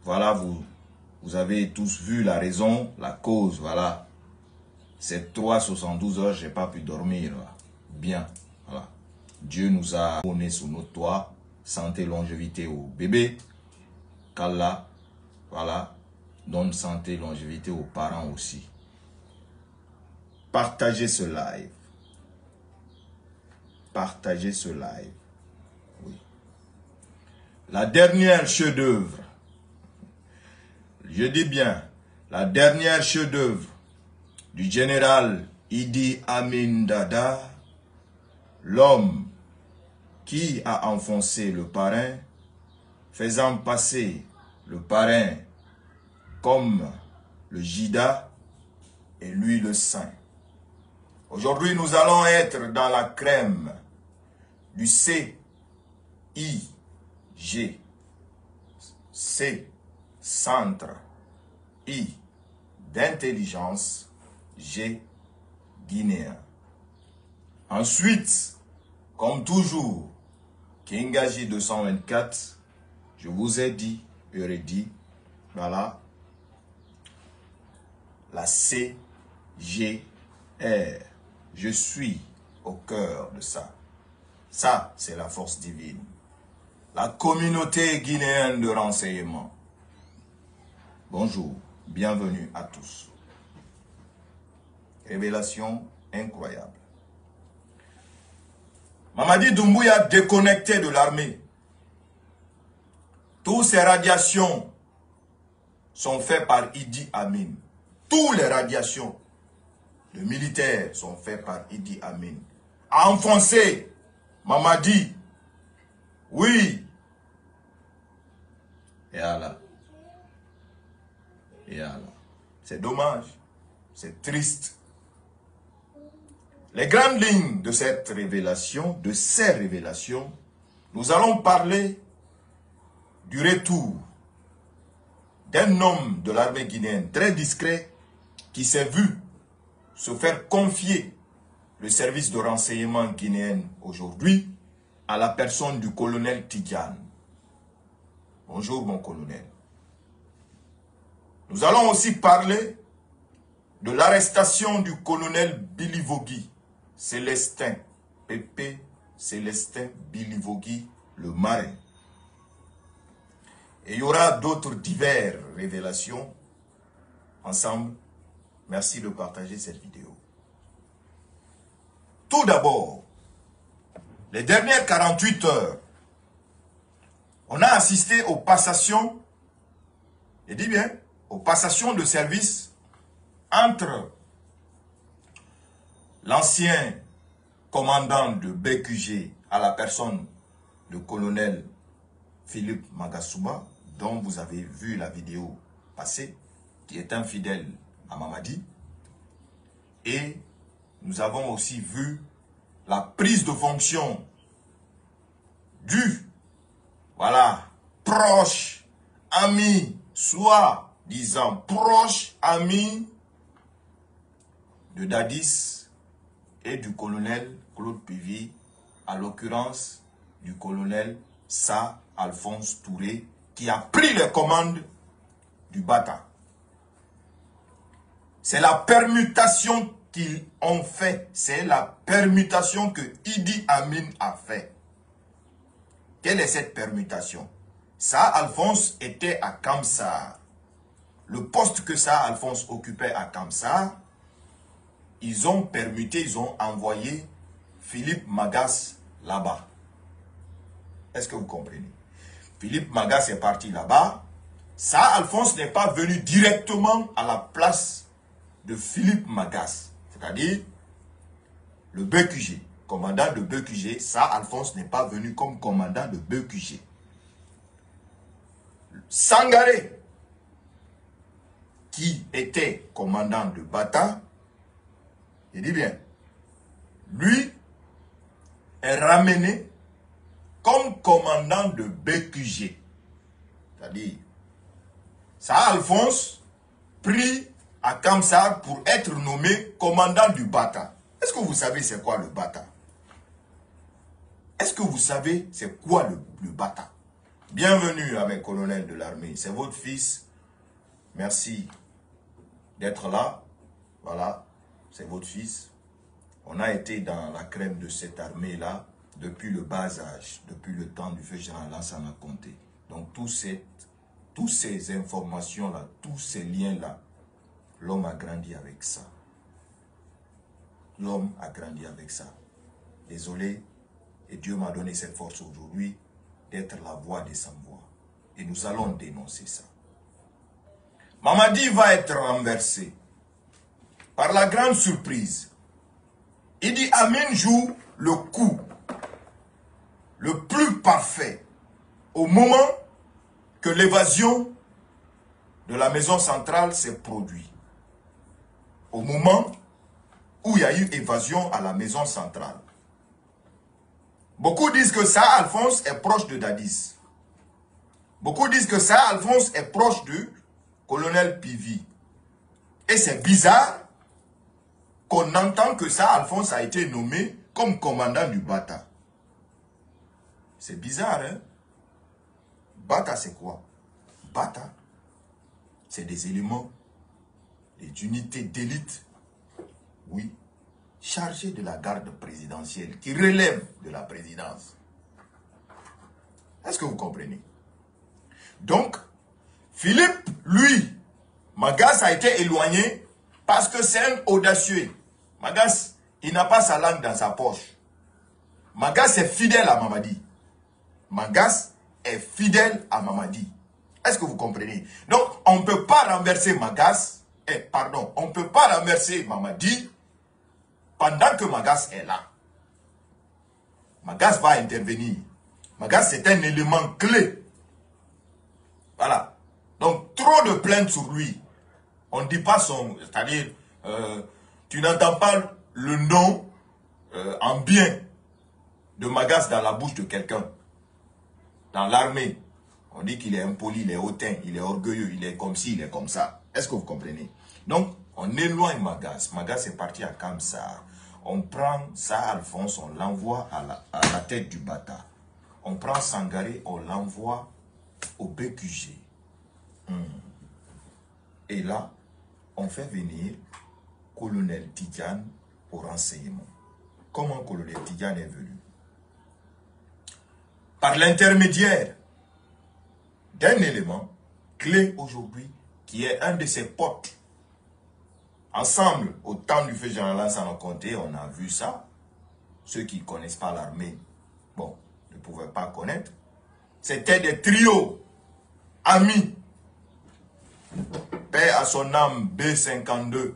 voilà, vous avez tous vu la raison, la cause, voilà. Ces 72 heures, je n'ai pas pu dormir. Bien, voilà. Dieu nous a donné sous notre toit, santé, longévité au bébé. qu'Allah, voilà, donne santé, longévité aux parents aussi. Partagez ce live. Partagez ce live. Oui. La dernière chef-d'œuvre, je dis bien, la dernière chef-d'œuvre du général Idi Amin Dada, l'homme qui a enfoncé le parrain, faisant passer le parrain comme le Jida et lui le saint. Aujourd'hui, nous allons être dans la crème du CIG. C, Centre. I, d'intelligence. G, guinéen. Ensuite, comme toujours, Kingaji 224, je vous ai dit et redit, voilà, la CGR. Je suis au cœur de ça. Ça, c'est la force divine. La communauté guinéenne de renseignement. Bonjour, bienvenue à tous. Révélation incroyable. Mamadi Doumbouya déconnecté de l'armée. Toutes ces radiations sont faites par Idi Amin. Toutes les radiations de militaires sont faites par Idi Amin. A enfoncé Mamadi. Oui. Et Allah. Et Allah. C'est dommage. C'est triste. Les grandes lignes de cette révélation, de ces révélations, nous allons parler du retour d'un homme de l'armée guinéenne très discret qui s'est vu se faire confier le service de renseignement guinéen aujourd'hui à la personne du colonel Tidjane. Bonjour mon colonel. Nous allons aussi parler de l'arrestation du colonel Bilivogui, Célestin, Pépé Célestin Bilivogui, le marin. Et il y aura d'autres diverses révélations ensemble. Merci de partager cette vidéo. Tout d'abord, les dernières 48 heures, on a assisté aux passations, je dis bien, aux passations de service entre l'ancien commandant de BQG à la personne du colonel Philippe Magasuba, dont vous avez vu la vidéo passée, qui est infidèle à Mamadi. Et nous avons aussi vu la prise de fonction du, voilà, proche, ami, soit disant proche, ami de Dadis et du colonel Claude Pivy, à l'occurrence du colonel Sa Alphonse Touré, qui a pris les commandes du Bata. C'est la permutation qu'ils ont fait. C'est la permutation que Idi Amin a fait. Quelle est cette permutation? Sa Alphonse était à Kamsar. Le poste que Sa Alphonse occupait à Kamsar, ils ont permuté, ils ont envoyé Philippe Magas là-bas. Est-ce que vous comprenez? Philippe Magas est parti là-bas. Sa Alphonse n'est pas venu directement à la place de Philippe Magas. C'est-à-dire le BQG. Commandant de BQG, Sa Alphonse n'est pas venu comme commandant de BQG. Sangaré, qui était commandant de Bata, je dis bien, lui est ramené comme commandant de BQG. C'est-à-dire, Sa Alphonse pris à Kamsar pour être nommé commandant du Bata. Est-ce que vous savez c'est quoi le Bata? Est-ce que vous savez c'est quoi le Bata? Bienvenue à mes colonels de l'armée. C'est votre fils. Merci d'être là. Voilà, c'est votre fils. On a été dans la crème de cette armée-là depuis le bas âge, depuis le temps du feu général Lansana Conté. Donc, toutes ces informations-là, tous ces liens-là, l'homme a grandi avec ça. L'homme a grandi avec ça. Désolé, et Dieu m'a donné cette force aujourd'hui d'être la voix des sans-voix. Et nous allons dénoncer ça. Mamadi va être renversé par la grande surprise. Idi Amin joue le coup le plus parfait au moment que l'évasion de la maison centrale s'est produite. Au moment où il y a eu évasion à la maison centrale. Beaucoup disent que ça, Alphonse est proche de Dadis. Beaucoup disent que ça, Alphonse est proche du colonel Pivi. Et c'est bizarre qu'on entend que ça, Alphonse a été nommé comme commandant du Bata. C'est bizarre, hein? Bata, c'est quoi? Bata, c'est des éléments, des unités d'élite, oui, chargés de la garde présidentielle, qui relèvent de la présidence. Est-ce que vous comprenez? Donc, Philippe, lui, Magas a été éloigné parce que c'est un audacieux. Magas, il n'a pas sa langue dans sa poche. Magas est fidèle à Mamadi. Magas est fidèle à Mamadi. Est-ce que vous comprenez? Donc, on ne peut pas renverser Magas, on ne peut pas renverser Mamadi pendant que Magas est là. Magas va intervenir. Magas, c'est un élément clé. Voilà. Donc, trop de plaintes sur lui. On ne dit pas son... C'est-à-dire, tu n'entends pas le nom en bien de Magas dans la bouche de quelqu'un. Dans l'armée, on dit qu'il est impoli, il est hautain, il est orgueilleux, il est comme ci, il est comme ça. Est-ce que vous comprenez? Donc, on éloigne Magas. Magas est parti à Kamsar. On prend ça, Alphonse, on l'envoie à la tête du Bata. On prend Sangaré, on l'envoie au BQG. Et là, on fait venir colonel Tidjane au renseignement. Comment colonel Tidjane est venu? Par l'intermédiaire d'un élément clé aujourd'hui, qui est un de ses potes. Ensemble, au temps du feu général Lansana Conté, on a vu ça. Ceux qui ne connaissent pas l'armée, bon, ne pouvaient pas connaître. C'était des trios, amis. Paix à son âme, B52.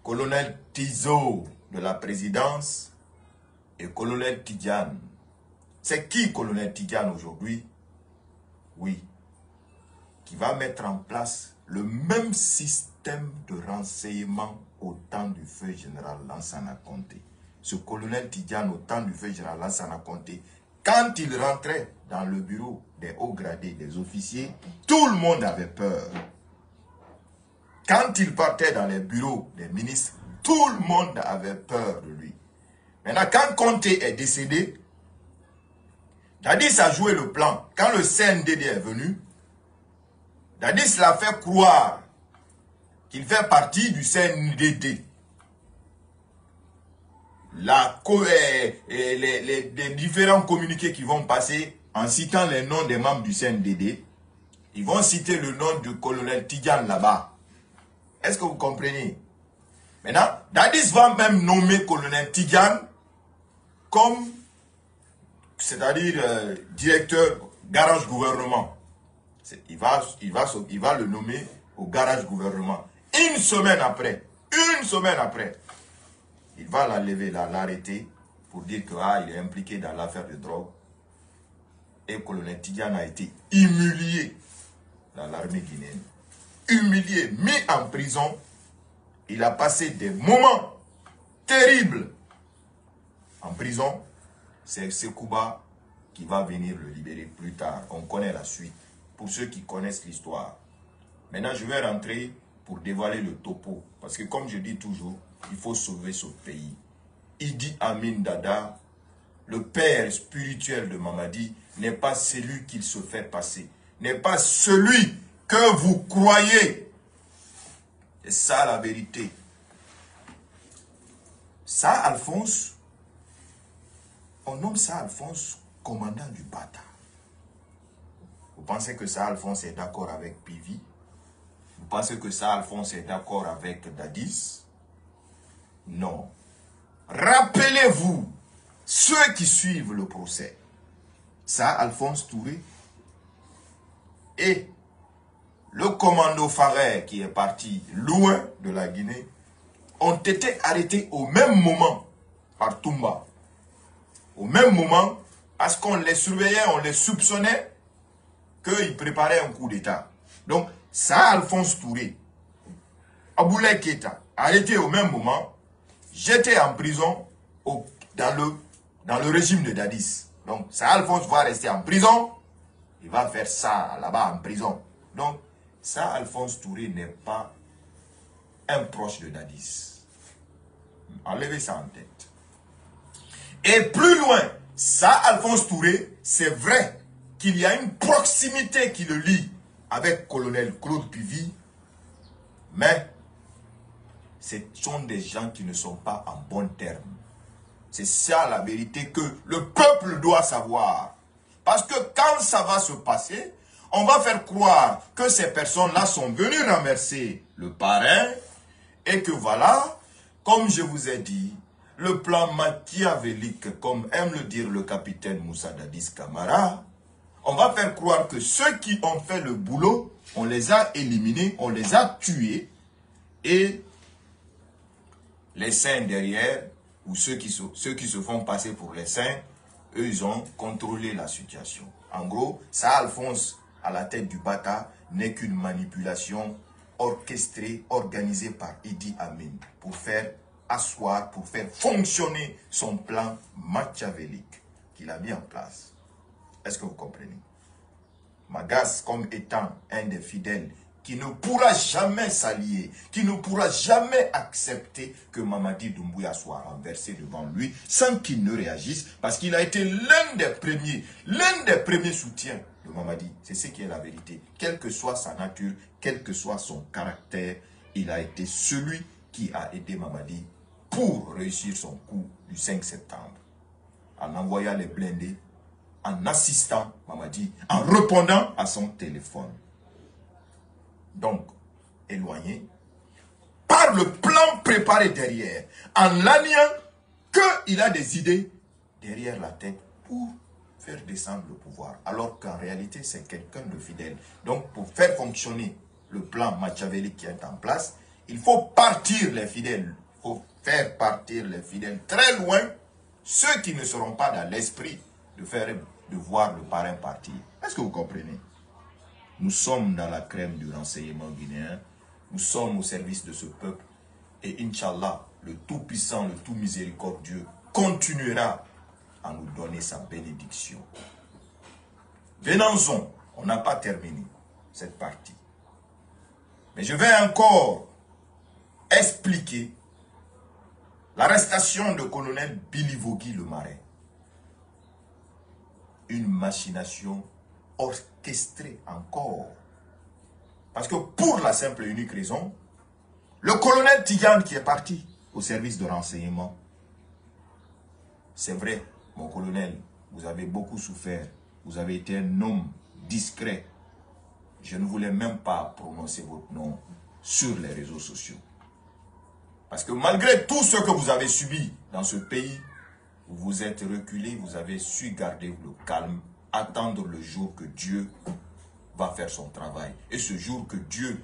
Colonel Tizo de la présidence et colonel Tidjane. C'est qui colonel Tidjane aujourd'hui? Oui. Qui va mettre en place le même système de renseignement au temps du feu général Lansana Conté. Ce colonel Tidjane au temps du feu général Lansana Conté, quand il rentrait dans le bureau des hauts gradés, des officiers, tout le monde avait peur. Quand il partait dans les bureaux des ministres, tout le monde avait peur de lui. Maintenant, quand Conté est décédé, Dadis a joué le plan. Quand le CNDD est venu, Dadis l'a fait croire qu'il fait partie du CNDD. Les différents communiqués qui vont passer en citant les noms des membres du CNDD, ils vont citer le nom du colonel Tidjane là-bas. Est-ce que vous comprenez? Maintenant, Dadis va même nommer colonel Tidjane comme, c'est-à-dire directeur garage gouvernement. Il va le nommer au garage gouvernement. Une semaine après, il va l'enlever, l'arrêter pour dire qu'il est impliqué dans l'affaire de drogue. Et le colonel Tidjane a été humilié dans l'armée guinéenne. Humilié, mis en prison. Il a passé des moments terribles en prison. C'est Sekouba qui va venir le libérer plus tard. On connaît la suite. Pour ceux qui connaissent l'histoire. Maintenant, je vais rentrer pour dévoiler le topo. Parce que comme je dis toujours, il faut sauver ce pays. Idi Amin Dada, le père spirituel de Mamadi, n'est pas celui qu'il se fait passer. N'est pas celui que vous croyez. C'est ça la vérité. Ça, Alphonse, on nomme ça Alphonse commandant du Bata. Vous pensez que ça, Alphonse est d'accord avec Pivi? Vous pensez que ça, Alphonse est d'accord avec Dadis? Non. Rappelez-vous, ceux qui suivent le procès, ça, Alphonse Touré et le commando Faré qui est parti loin de la Guinée ont été arrêtés au même moment par Toumba. Au même moment, parce qu'on les surveillait, on les soupçonnait qu'ils préparaient un coup d'État. Donc, ça, Alphonse Touré, Aboulaye Keïta, arrêté au même moment, j'étais en prison dans le régime de Dadis. Donc, ça, Alphonse va rester en prison, il va faire ça là-bas en prison. Donc, ça, Alphonse Touré n'est pas un proche de Dadis. Enlevez ça en tête. Et plus loin, ça, Alphonse Touré, c'est vrai qu'il y a une proximité qui le lie avec colonel Claude Pivi, mais ce sont des gens qui ne sont pas en bon terme. C'est ça la vérité que le peuple doit savoir. Parce que quand ça va se passer, on va faire croire que ces personnes-là sont venues renverser le parrain et que voilà, comme je vous ai dit, le plan machiavélique, comme aime le dire le capitaine Moussa Dadis Camara, on va faire croire que ceux qui ont fait le boulot, on les a éliminés, on les a tués, et les saints derrière, ou ceux qui se font passer pour les saints, eux, ils ont contrôlé la situation. En gros, ça, Alphonse, à la tête du Bata, n'est qu'une manipulation orchestrée, organisée par Idi Amin, pour faire asseoir, pour faire fonctionner son plan machiavélique qu'il a mis en place. Est-ce que vous comprenez? Magas, comme étant un des fidèles, qui ne pourra jamais s'allier, qui ne pourra jamais accepter que Mamadi Doumbouya soit renversé devant lui sans qu'il ne réagisse, parce qu'il a été l'un des premiers soutiens de Mamadi. C'est ce qui est la vérité. Quelle que soit sa nature, quel que soit son caractère, il a été celui qui a aidé Mamadi pour réussir son coup du 5 septembre. En envoyant les blindés, en assistant Mamadi, en répondant à son téléphone. Donc, éloigné, par le plan préparé derrière, en l'alliant qu'il a des idées derrière la tête pour faire descendre le pouvoir. Alors qu'en réalité, c'est quelqu'un de fidèle. Donc, pour faire fonctionner le plan machiavélique qui est en place, il faut partir les fidèles. Il faut faire partir les fidèles très loin, ceux qui ne seront pas dans l'esprit de voir le parrain partir. Est-ce que vous comprenez? Nous sommes dans la crème du renseignement guinéen. Nous sommes au service de ce peuple. Et Inch'Allah, le Tout-Puissant, le Tout-Miséricordieux continuera à nous donner sa bénédiction. Venons-en, on n'a pas terminé cette partie. Mais je vais encore expliquer l'arrestation de colonel Bilivogui le Marin. Une machination orchestrée encore. Parce que pour la simple et unique raison, le colonel Tigane qui est parti au service de renseignement, c'est vrai, mon colonel, vous avez beaucoup souffert, vous avez été un homme discret. Je ne voulais même pas prononcer votre nom sur les réseaux sociaux. Parce que malgré tout ce que vous avez subi dans ce pays, vous vous êtes reculé, vous avez su garder le calme, attendre le jour que Dieu va faire son travail. Et ce jour que Dieu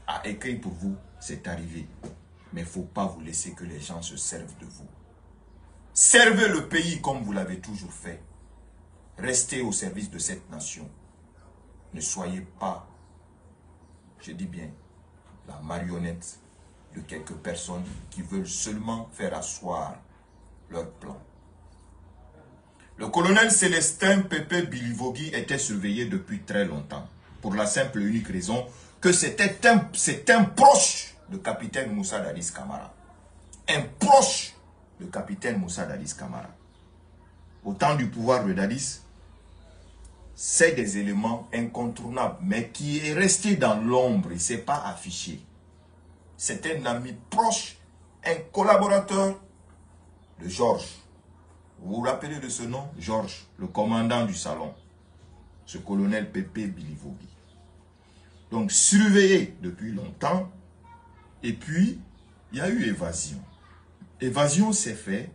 a écrit pour vous, c'est arrivé. Mais il ne faut pas vous laisser que les gens se servent de vous. Servez le pays comme vous l'avez toujours fait. Restez au service de cette nation. Ne soyez pas, je dis bien, la marionnette de quelques personnes qui veulent seulement faire asseoir leur plan. Le colonel Célestin Pépé Bilivogui était surveillé depuis très longtemps. Pour la simple et unique raison que c'est un proche de capitaine Moussa Dadis Camara. Un proche de capitaine Moussa Dadis Camara. au temps du pouvoir de Dadis, c'est des éléments incontournables, mais qui est resté dans l'ombre, il ne s'est pas affiché. C'est un ami proche, un collaborateur de Georges. Vous vous rappelez de ce nom? Georges, le commandant du salon. Ce colonel Pépé Bilivogui. Donc, surveillé depuis longtemps. Et puis, il y a eu évasion. Évasion s'est fait.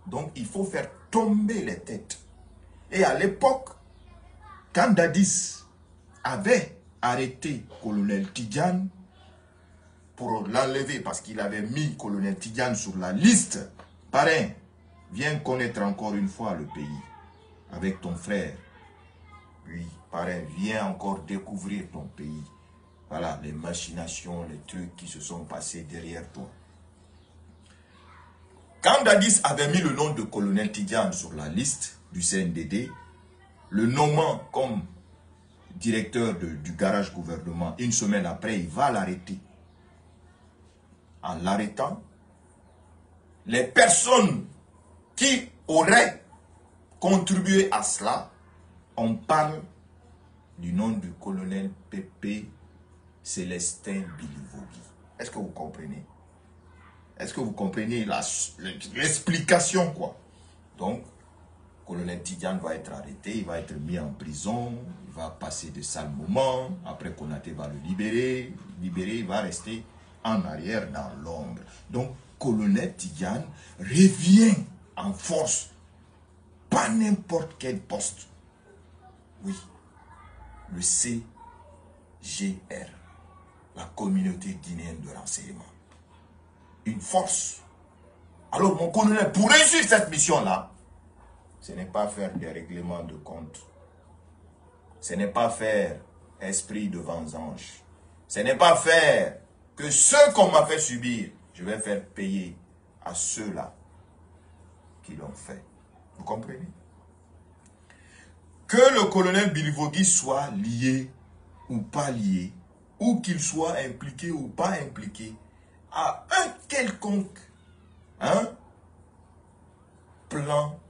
Donc, il faut faire tomber les têtes. Et à l'époque, quand Dadis avait arrêté colonel Tidjane pour l'enlever parce qu'il avait mis colonel Tidjane sur la liste, parrain, viens connaître encore une fois le pays avec ton frère. Oui, parrain, viens encore découvrir ton pays. Voilà, les machinations, les trucs qui se sont passés derrière toi. Quand Dadis avait mis le nom de colonel Tidjane sur la liste du CNDD, le nommant comme directeur du garage gouvernement, une semaine après, il va l'arrêter. En l'arrêtant, les personnes qui auraient contribué à cela, on parle du nom du colonel Pépé Célestin Bilivogui. Est-ce que vous comprenez? Est-ce que vous comprenez l'explication, quoi? Donc, colonel Tidjane va être arrêté, il va être mis en prison, il va passer de sales moments, après Konaté va le libérer, il va rester en arrière dans l'ombre. Donc, colonel Tidjane revient en force, pas n'importe quel poste. Oui, le CGR, la communauté guinéenne de renseignement. Une force. Alors, mon colonel, pour réussir cette mission-là, ce n'est pas faire des règlements de compte. Ce n'est pas faire esprit de vengeance. Ce n'est pas faire que ce qu'on m'a fait subir, je vais faire payer à ceux-là qui l'ont fait. Vous comprenez? Que le colonel Bilivogui soit lié ou pas lié, ou qu'il soit impliqué ou pas impliqué, à un quelconque plan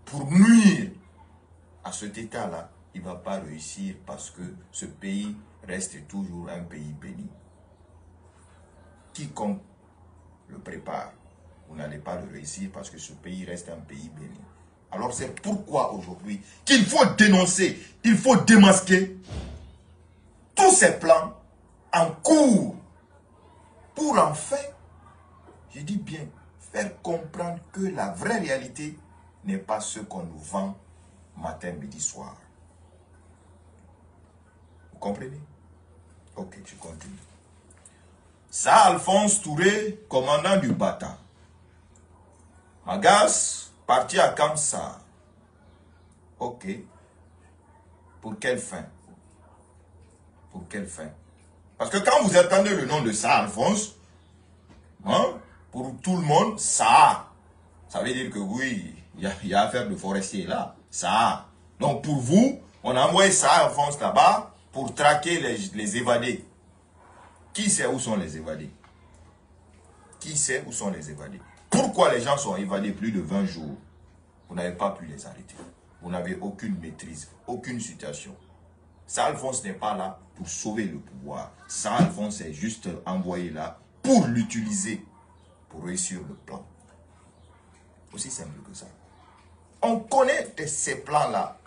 pour nuire à cet état-là, il ne va pas réussir parce que ce pays reste toujours un pays béni. Quiconque le prépare, vous n'allez pas le réussir parce que ce pays reste un pays béni. Alors c'est pourquoi aujourd'hui qu'il faut dénoncer, il faut démasquer tous ces plans en cours pour enfin, je dis bien, faire comprendre que la vraie réalité n'est pas ce qu'on nous vend matin, midi, soir. Vous comprenez? Ok, je continue. Ça, Alphonse Touré, commandant du Bata. Magas, parti à Kamsa. Ok. Pour quelle fin? Pour quelle fin? Parce que quand vous entendez le nom de ça, Alphonse, pour tout le monde, ça veut dire que oui, il y a affaire de forestier là. Ça. Donc pour vous, on a envoyé ça, Alphonse, là-bas, pour traquer les évadés. Qui sait où sont les évadés? Qui sait où sont les évadés? Pourquoi les gens sont évadés plus de 20 jours? Vous n'avez pas pu les arrêter. Vous n'avez aucune maîtrise, aucune situation. Ça, Alphonse n'est pas là pour sauver le pouvoir. Ça, Alphonse est juste envoyé là pour l'utiliser, pour réussir le plan. Aussi simple que ça. On connaît ces plans-là,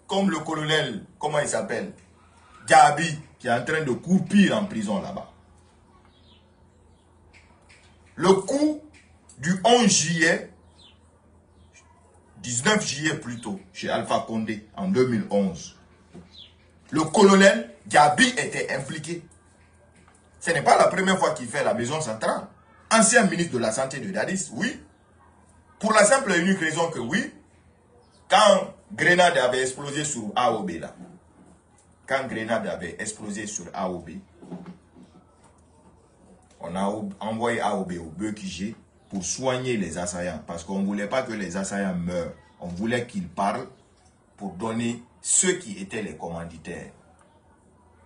comme le colonel, comment il s'appelle? Gabi, qui est en train de croupir en prison là-bas. Le coup du 11 juillet, 19 juillet plutôt, chez Alpha Condé, en 2011. Le colonel Gabi était impliqué. Ce n'est pas la première fois qu'il fait la maison centrale. Ancien ministre de la Santé de Dadis, oui. Pour la simple et unique raison que oui, quand Grenade avait explosé sur AOB là, quand Grenade avait explosé sur AOB, on a envoyé AOB au BQG pour soigner les assaillants. Parce qu'on ne voulait pas que les assaillants meurent. On voulait qu'ils parlent pour donner ceux qui étaient les commanditaires.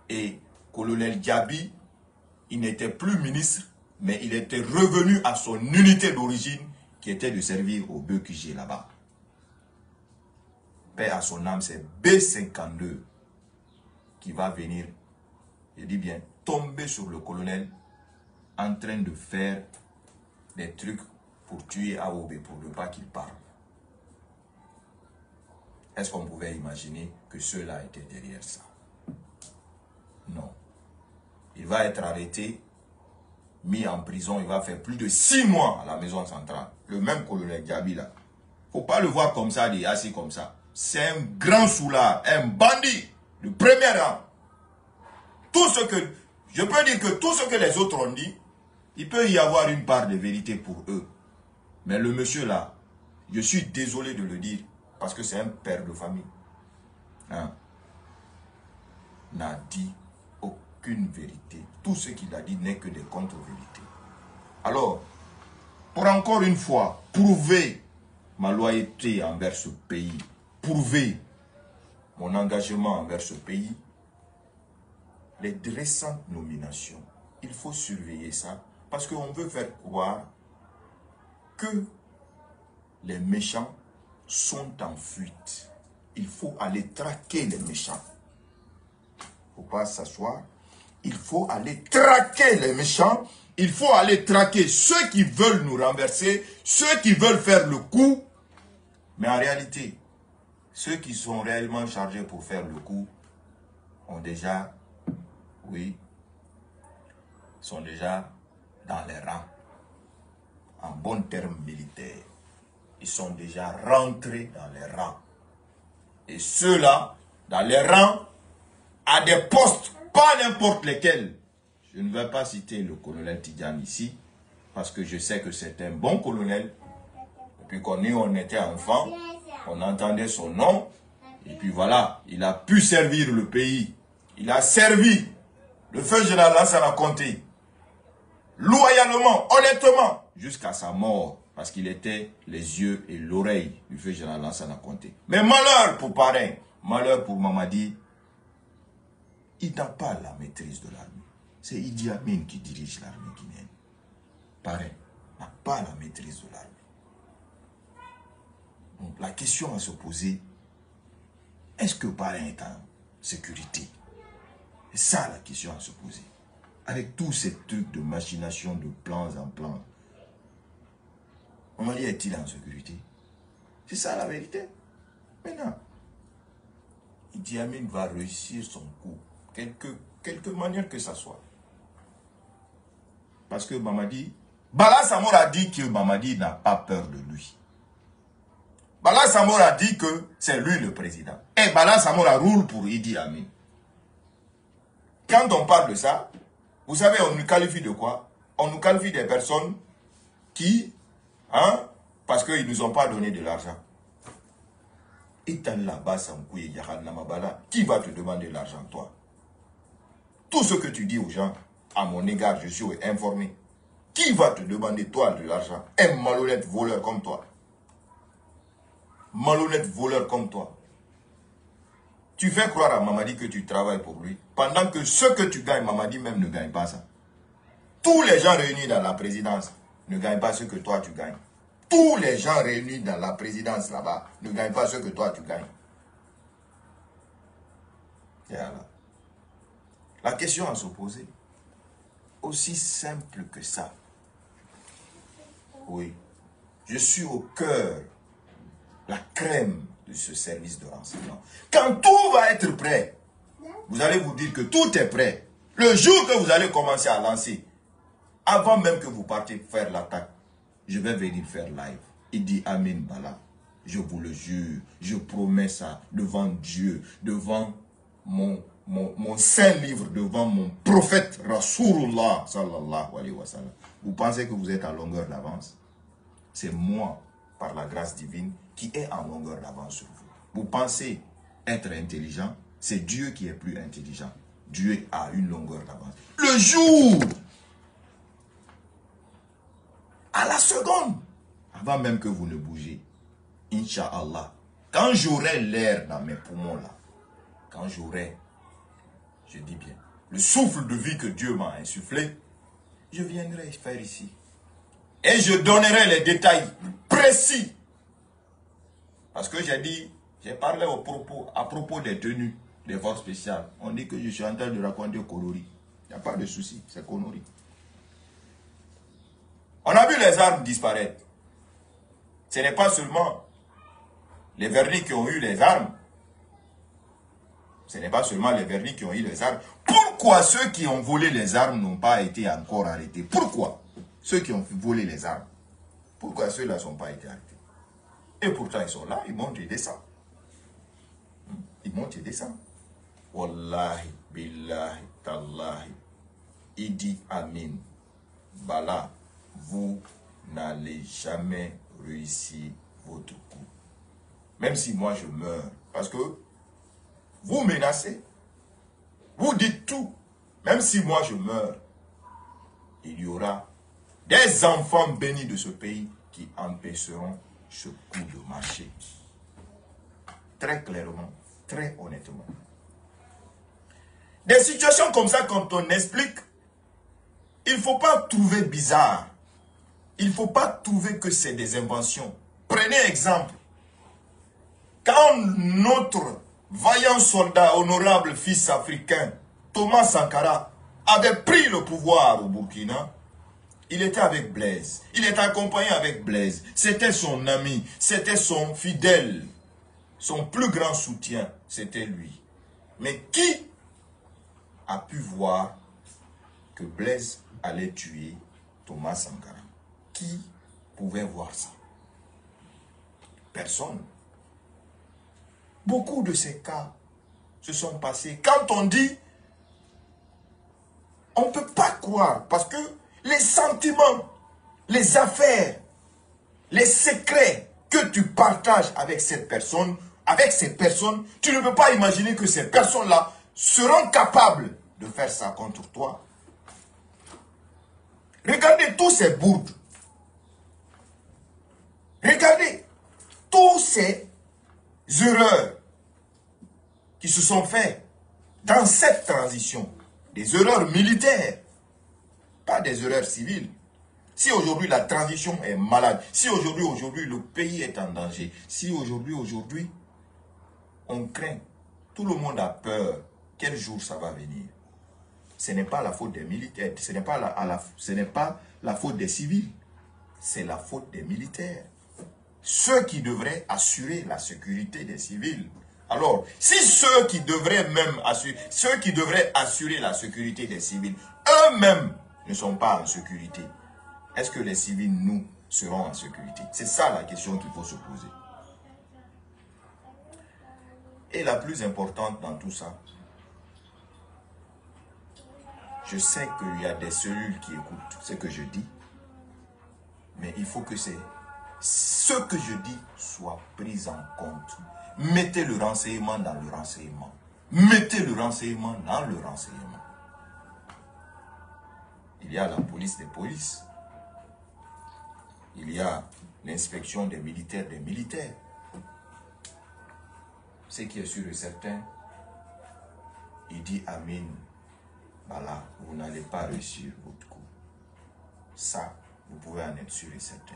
Et colonel Diaby, il n'était plus ministre, mais il était revenu à son unité d'origine qui était de servir au BQG là-bas. paix à son âme, c'est B52 qui va venir, je dis bien, tomber sur le colonel en train de faire des trucs pour tuer AOB, pour ne pas qu'il parle. Est-ce qu'on pouvait imaginer que ceux-là étaient derrière ça? Non. Il va être arrêté, mis en prison, il va faire plus de 6 mois à la maison centrale. Le même colonel Diaby là. Faut pas le voir comme ça, assis comme ça. C'est un grand soulard, un bandit de premier rang. Tout ce que, je peux dire que tout ce que les autres ont dit, il peut y avoir une part de vérité pour eux. Mais le monsieur là, je suis désolé de le dire, parce que c'est un père de famille. Hein? N'a dit aucune vérité. Tout ce qu'il a dit n'est que des contre-vérités. Alors, pour encore une fois, prouver ma loyauté envers ce pays, prouver mon engagement envers ce pays, les récentes nominations, il faut surveiller ça, parce qu'on veut faire croire que les méchants sont en fuite. Il faut aller traquer les méchants. Il ne faut pas s'asseoir. Il faut aller traquer les méchants. Il faut aller traquer ceux qui veulent nous renverser, ceux qui veulent faire le coup. Mais en réalité, ceux qui sont réellement chargés pour faire le coup ont déjà, oui, sont déjà dans les rangs. En bon terme militaire, ils sont déjà rentrés dans les rangs. Et ceux-là, dans les rangs, à des postes, pas n'importe lesquels. Je ne vais pas citer le colonel Tidjane ici, parce que je sais que c'est un bon colonel. Et puis quand nous, on était enfants, on entendait son nom. Et puis voilà, il a pu servir le pays. Il a servi le feu général Lansana Conté. Loyalement, honnêtement, jusqu'à sa mort. Parce qu'il était les yeux et l'oreille du feu général Lansana Conté. Mais malheur pour Parrain, malheur pour Mamadi, il n'a pas la maîtrise de l'armée. C'est Idi Amin qui dirige l'armée guinéenne. Parrain n'a pas la maîtrise de l'armée. Donc la question à se poser, est-ce que Parrain est en sécurité? C'est ça la question à se poser. Avec tous ces trucs de machination, de plans en plans, Mamadi est-il en sécurité? C'est ça la vérité. Maintenant, Idi Amin va réussir son coup, quelque manière que ça soit. Parce que Mamadi, Bala Samor a dit que Mamadi n'a pas peur de lui. Bala Samor a dit que c'est lui le président. Et Bala Samor roule pour Idi Amin. Quand on parle de ça, vous savez, on nous qualifie de quoi? On nous qualifie des personnes qui, hein, parce qu'ils ne nous ont pas donné de l'argent. Et là-bas, qui va te demander l'argent, toi? Tout ce que tu dis aux gens, à mon égard, je suis informé. Qui va te demander, toi, de l'argent? Un malhonnête voleur comme toi. Malhonnête voleur comme toi. Tu fais croire à Mamadi que tu travailles pour lui, pendant que ce que tu gagnes, Mamadi même ne gagne pas ça. Tous les gens réunis dans la présidence ne gagnent pas ce que toi tu gagnes. Tous les gens réunis dans la présidence là-bas ne gagnent pas ce que toi tu gagnes. Et alors, la question à se poser, aussi simple que ça. Oui, je suis au cœur, la crème de ce service de renseignement. Quand tout va être prêt, vous allez vous dire que tout est prêt. Le jour que vous allez commencer à lancer, avant même que vous partiez faire l'attaque, je vais venir faire live. Il dit Amin Bala, je vous le jure, je promets ça devant Dieu, devant mon saint livre, devant mon prophète Rasulullah sallallahu alayhi wa sallam. Vous pensez que vous êtes à longueur d'avance? C'est moi, par la grâce divine, qui est en longueur d'avance sur vous. Vous pensez être intelligent? C'est Dieu qui est plus intelligent. Dieu a une longueur d'avance. Le jour, à la seconde, avant même que vous ne bougez, Inch'Allah, quand j'aurai l'air dans mes poumons là, quand j'aurai, je dis bien, le souffle de vie que Dieu m'a insufflé, je viendrai faire ici. Et je donnerai les détails précis. Parce que j'ai J'ai parlé à propos des tenues des forces spéciales. On dit que je suis en train de raconter Kolori. Il n'y a pas de souci, c'est Kolori. On a vu les armes disparaître. Ce n'est pas seulement les vernis qui ont eu les armes. Ce n'est pas seulement les vernis qui ont eu les armes. Pourquoi ceux qui ont volé les armes n'ont pas été encore arrêtés? Pourquoi ceux qui ont volé les armes? Pourquoi ceux-là ne sont pas été arrêtés? Et pourtant, ils sont là, ils montent et descendent. Ils montent et descendent. Wallahi, billahi, tallahi, Idi Amin, Bala, vous n'allez jamais réussir votre coup. Même si moi je meurs. Parce que vous menacez. Vous dites tout. Même si moi je meurs, il y aura des enfants bénis de ce pays qui empêcheront ce coup de marché. Très clairement, très honnêtement. Des situations comme ça, quand on explique, il ne faut pas trouver bizarre. Il ne faut pas trouver que c'est des inventions. Prenez exemple. Quand notre vaillant soldat, honorable fils africain, Thomas Sankara, avait pris le pouvoir au Burkina, il était avec Blaise. Il était accompagné avec Blaise. C'était son ami. C'était son fidèle. Son plus grand soutien, c'était lui. Mais qui a pu voir que Blaise allait tuer Thomas Sankara? Qui pouvait voir ça? Personne. Beaucoup de ces cas se sont passés. Quand on dit, on ne peut pas croire, parce que les sentiments, les affaires, les secrets que tu partages avec cette personne, tu ne peux pas imaginer que ces personnes-là seront capables de faire ça contre toi. Regardez tous ces bourdes. Regardez tous ces erreurs qui se sont faites dans cette transition. Des erreurs militaires, pas des erreurs civiles. Si aujourd'hui la transition est malade, si aujourd'hui le pays est en danger, si aujourd'hui on craint, tout le monde a peur, quel jour ça va venir? Ce n'est pas la faute des militaires, ce n'est pas la faute des civils, c'est la faute des militaires. Ceux qui devraient assurer la sécurité des civils. Alors, si ceux qui devraient assurer la sécurité des civils, eux-mêmes ne sont pas en sécurité, est-ce que les civils, nous, serons en sécurité? C'est ça la question qu'il faut se poser. Et la plus importante dans tout ça, je sais qu'il y a des cellules qui écoutent ce que je dis, mais il faut que ce que je dis soit pris en compte. Mettez le renseignement dans le renseignement. Mettez le renseignement dans le renseignement. Il y a la police des polices. Il y a l'inspection des militaires. Ce qui est sûr et certain, il dit Amin, voilà, vous n'allez pas réussir votre coup. Ça, vous pouvez en être sûr et certain.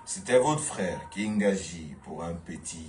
C'était votre frère Kingaji pour un petit